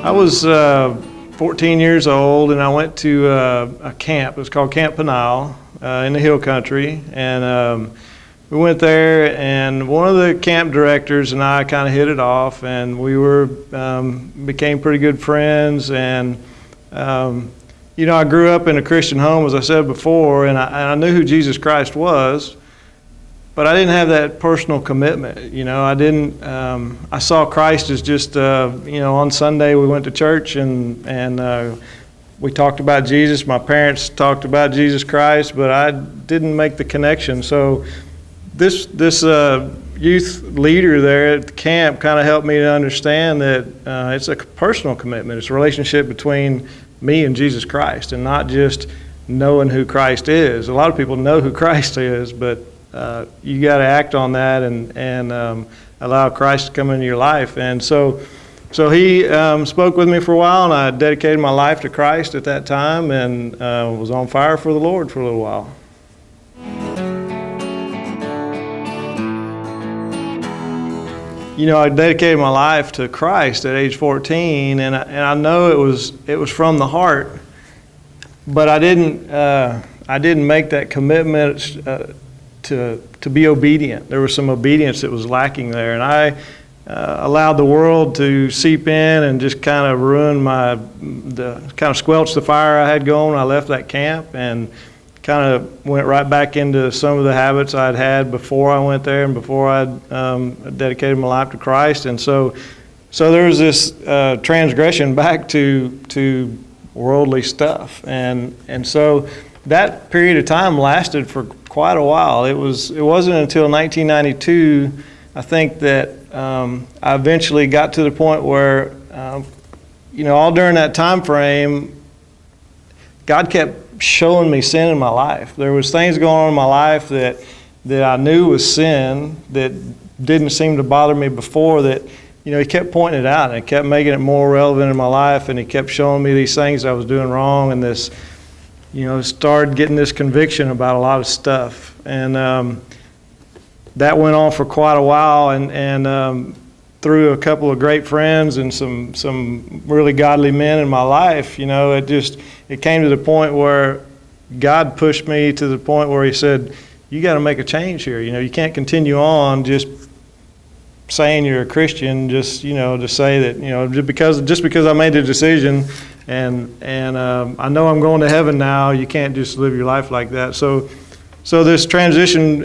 I was 14 years old, and I went to a camp. It was called Camp Penile in the Hill Country, and we went there, and one of the camp directors and I kind of hit it off, and we became pretty good friends. And I grew up in a Christian home, as I said before, and I knew who Jesus Christ was, but I didn't have that personal commitment. I saw Christ as just on Sunday we went to church and we talked about Jesus. My parents talked about Jesus Christ, but I didn't make the connection. So this youth leader there at the camp kind of helped me to understand that it's a personal commitment. It's a relationship between me and Jesus Christ, and not just knowing who Christ is. A lot of people know who Christ is, but you got to act on that and allow Christ to come into your life. And so he spoke with me for a while, and I dedicated my life to Christ at that time, and was on fire for the Lord for a little while. I dedicated my life to Christ at age 14, and I know it was from the heart, but I didn't make that commitment to be obedient. There was some obedience that was lacking there, and I allowed the world to seep in and just kind of ruin squelch the fire I had going. I left that camp and kind of went right back into some of the habits I'd had before I went there and before I'd dedicated my life to Christ. And so there was this transgression back to worldly stuff, and so that period of time lasted for quite a while. It wasn't until 1992, I think, that I eventually got to the point where all during that time frame, God kept showing me sin in my life. There was things going on in my life that I knew was sin that didn't seem to bother me before, that He kept pointing it out, and He kept making it more relevant in my life, and He kept showing me these things I was doing wrong, and this started getting this conviction about a lot of stuff. And that went on for quite a while, and through a couple of great friends and some really godly men in my life, it came to the point where God pushed me to the point where He said, you got to make a change here. You can't continue on just saying you're a Christian, just to say that, just because I made the decision and I know I'm going to heaven now, you can't just live your life like that. So this transition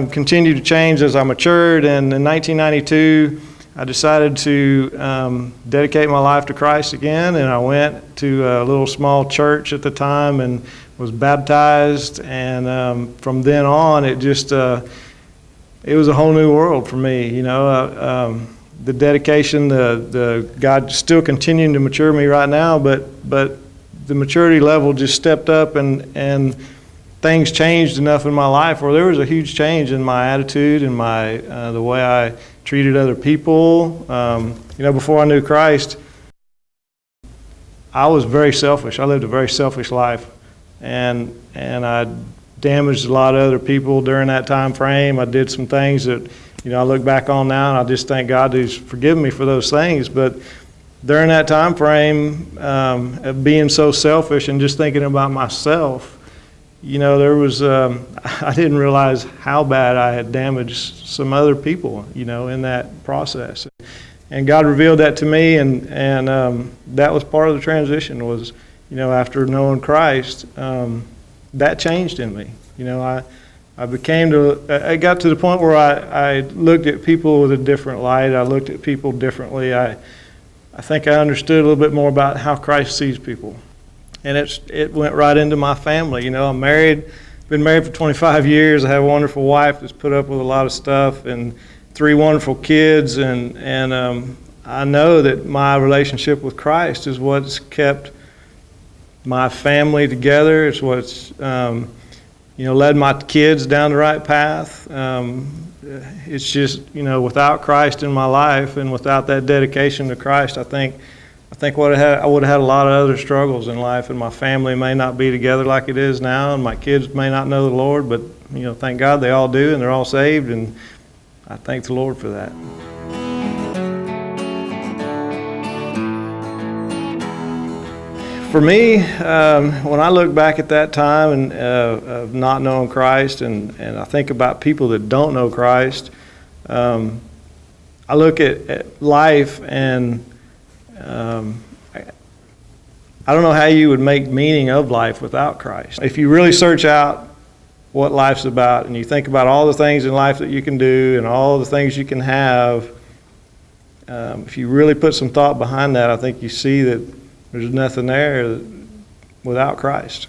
continued to change as I matured, and in 1992, I decided to dedicate my life to Christ again, and I went to a little small church at the time and was baptized, and from then on, it just it was a whole new world for me. The dedication, the God still continuing to mature me right now, but the maturity level just stepped up, and things changed enough in my life where there was a huge change in my attitude and my the way I treated other people. Before I knew Christ, I was very selfish. I lived a very selfish life, and I damaged a lot of other people during that time frame. I did some things that I look back on now, and I just thank God He's forgiven me for those things. But during that time frame, of being so selfish and just thinking about myself, there was I didn't realize how bad I had damaged some other people, in that process. And God revealed that to me, and that was part of the transition. Was after knowing Christ, that changed in me. I got to the point where I looked at people with a different light. I looked at people differently. I think I understood a little bit more about how Christ sees people. And it went right into my family. I'm married, been married for 25 years. I have a wonderful wife that's put up with a lot of stuff, and 3 wonderful kids. And I know that my relationship with Christ is what's kept my family together. It's what's led my kids down the right path. It's just, without Christ in my life and without that dedication to Christ, I think I would have had a lot of other struggles in life, and my family may not be together like it is now, and my kids may not know the Lord, but thank God they all do, and they're all saved, and I thank the Lord for that. For me, when I look back at that time and of not knowing Christ, and I think about people that don't know Christ, I look at life and I don't know how you would make meaning of life without Christ. If you really search out what life's about and you think about all the things in life that you can do and all the things you can have, if you really put some thought behind that, I think you see that there's nothing there without Christ.